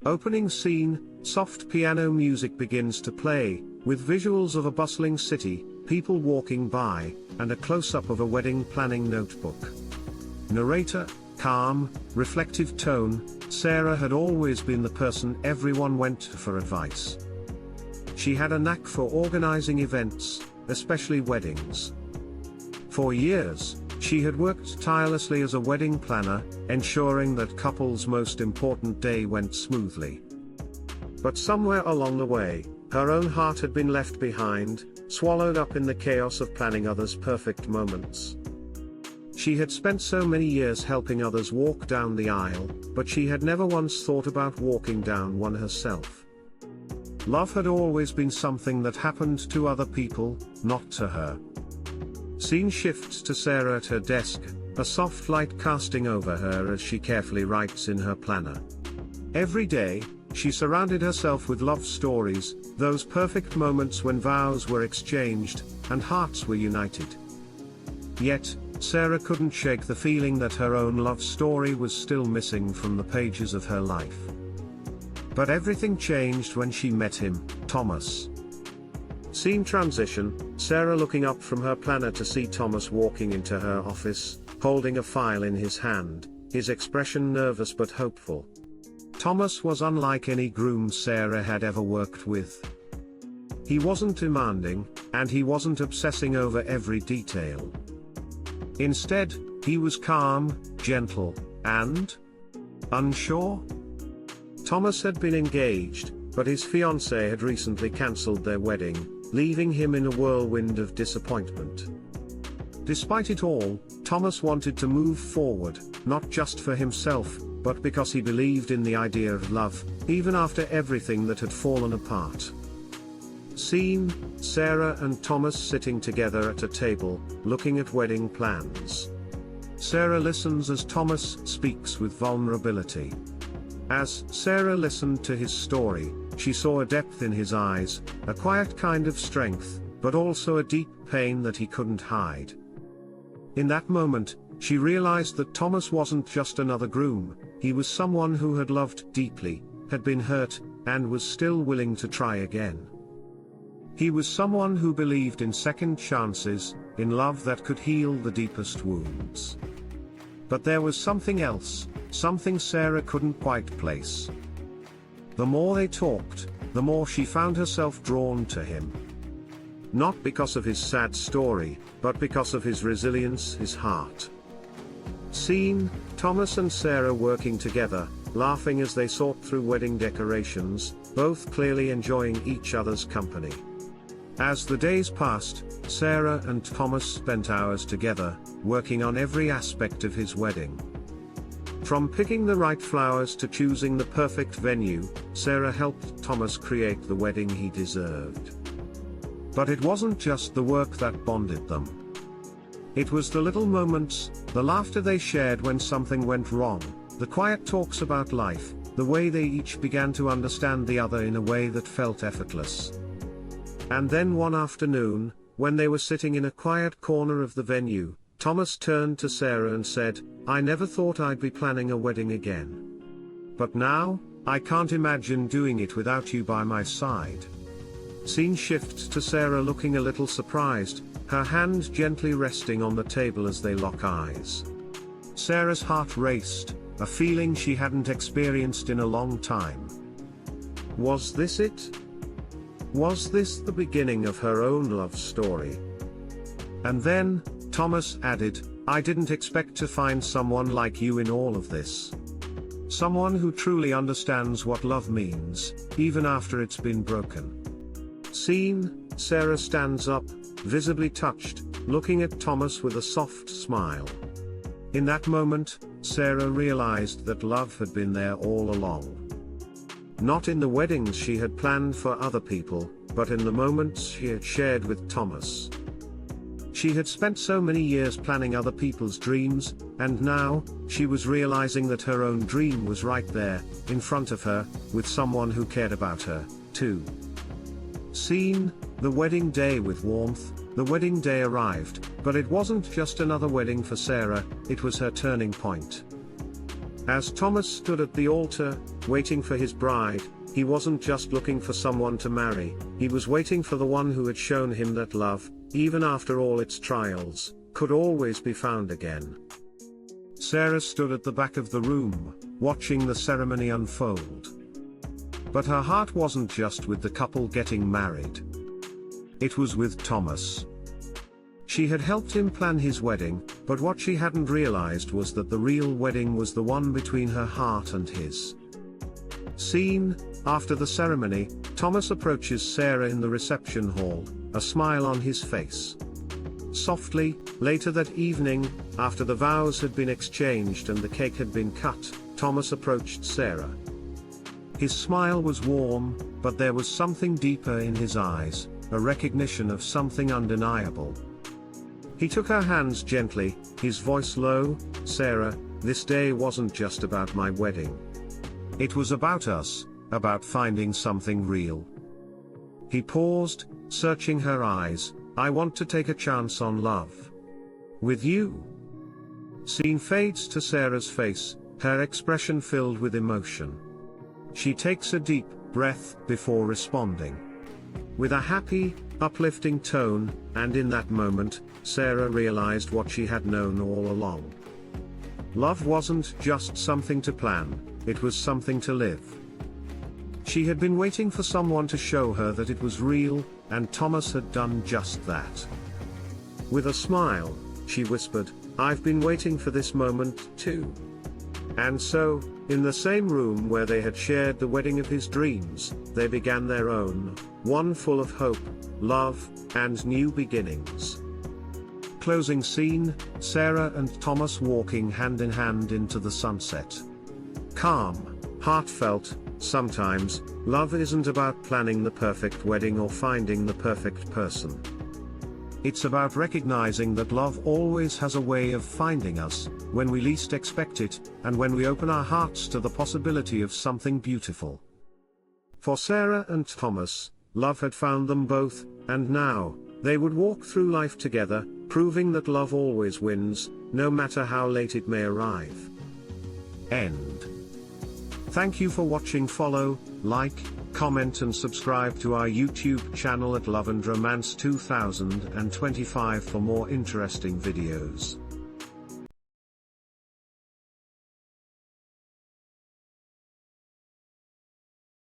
Opening scene, soft piano music begins to play, with visuals of a bustling city, people walking by, and a close-up of a wedding planning notebook. Narrator, calm, reflective tone. Sarah had always been the person everyone went to for advice. She had a knack for organizing events, especially weddings. For years, she had worked tirelessly as a wedding planner, ensuring that couples' most important day went smoothly. But somewhere along the way, her own heart had been left behind, swallowed up in the chaos of planning others' perfect moments. She had spent so many years helping others walk down the aisle, but she had never once thought about walking down one herself. Love had always been something that happened to other people, not to her. Scene shifts to Sarah at her desk, a soft light casting over her as she carefully writes in her planner. Every day, she surrounded herself with love stories, those perfect moments when vows were exchanged, and hearts were united. Yet, Sarah couldn't shake the feeling that her own love story was still missing from the pages of her life. But everything changed when she met him, Thomas. Scene transition, Sarah looking up from her planner to see Thomas walking into her office, holding a file in his hand, his expression nervous but hopeful. Thomas was unlike any groom Sarah had ever worked with. He wasn't demanding, and he wasn't obsessing over every detail. Instead, he was calm, gentle, and unsure. Thomas had been engaged, but his fiancée had recently cancelled their wedding, leaving him in a whirlwind of disappointment. Despite it all, Thomas wanted to move forward, not just for himself, but because he believed in the idea of love, even after everything that had fallen apart. Scene, Sarah and Thomas sitting together at a table, looking at wedding plans. Sarah listens as Thomas speaks with vulnerability. As Sarah listened to his story, she saw a depth in his eyes, a quiet kind of strength, but also a deep pain that he couldn't hide. In that moment, she realized that Thomas wasn't just another groom, he was someone who had loved deeply, had been hurt, and was still willing to try again. He was someone who believed in second chances, in love that could heal the deepest wounds. But there was something else, something Sarah couldn't quite place. The more they talked, the more she found herself drawn to him. Not because of his sad story, but because of his resilience, his heart. Scene, Thomas and Sarah working together, laughing as they sort through wedding decorations, both clearly enjoying each other's company. As the days passed, Sarah and Thomas spent hours together, working on every aspect of his wedding. From picking the right flowers to choosing the perfect venue, Sarah helped Thomas create the wedding he deserved. But it wasn't just the work that bonded them. It was the little moments, the laughter they shared when something went wrong, the quiet talks about life, the way they each began to understand the other in a way that felt effortless. And then one afternoon, when they were sitting in a quiet corner of the venue, Thomas turned to Sarah and said, "I never thought I'd be planning a wedding again. But now, I can't imagine doing it without you by my side." Scene shifts to Sarah looking a little surprised, her hand gently resting on the table as they lock eyes. Sarah's heart raced, a feeling she hadn't experienced in a long time. Was this it? Was this the beginning of her own love story? And then, Thomas added, "I didn't expect to find someone like you in all of this. Someone who truly understands what love means, even after it's been broken." Scene, Sarah stands up, visibly touched, looking at Thomas with a soft smile. In that moment, Sarah realized that love had been there all along. Not in the weddings she had planned for other people, but in the moments she had shared with Thomas. She had spent so many years planning other people's dreams, and now, she was realizing that her own dream was right there, in front of her, with someone who cared about her, too. Scene, the wedding day with warmth. The wedding day arrived, but it wasn't just another wedding for Sarah, it was her turning point. As Thomas stood at the altar, waiting for his bride. He wasn't just looking for someone to marry, he was waiting for the one who had shown him that love, even after all its trials, could always be found again. Sarah stood at the back of the room, watching the ceremony unfold. But her heart wasn't just with the couple getting married. It was with Thomas. She had helped him plan his wedding, but what she hadn't realized was that the real wedding was the one between her heart and his. Scene: after the ceremony, Thomas approaches Sarah in the reception hall, a smile on his face. Softly, later that evening, after the vows had been exchanged and the cake had been cut, Thomas approached Sarah. His smile was warm, but there was something deeper in his eyes, a recognition of something undeniable. He took her hands gently, his voice low. "Sarah, this day wasn't just about my wedding. It was about us, about finding something real." He paused, searching her eyes. "I want to take a chance on love. With you." Scene fades to Sarah's face, her expression filled with emotion. She takes a deep breath before responding. With a happy, uplifting tone, and in that moment, Sarah realized what she had known all along. Love wasn't just something to plan, it was something to live. She had been waiting for someone to show her that it was real, and Thomas had done just that. With a smile, she whispered, "I've been waiting for this moment, too." And so, in the same room where they had shared the wedding of his dreams, they began their own, one full of hope, love, and new beginnings. Closing scene: Sarah and Thomas walking hand in hand into the sunset. Calm, heartfelt. Sometimes, love isn't about planning the perfect wedding or finding the perfect person. It's about recognizing that love always has a way of finding us, when we least expect it, and when we open our hearts to the possibility of something beautiful. For Sarah and Thomas, love had found them both, and now, they would walk through life together, proving that love always wins, no matter how late it may arrive. End. Thank you for watching. Follow, like, comment and subscribe to our YouTube channel at Love and Romance 2025 for more interesting videos.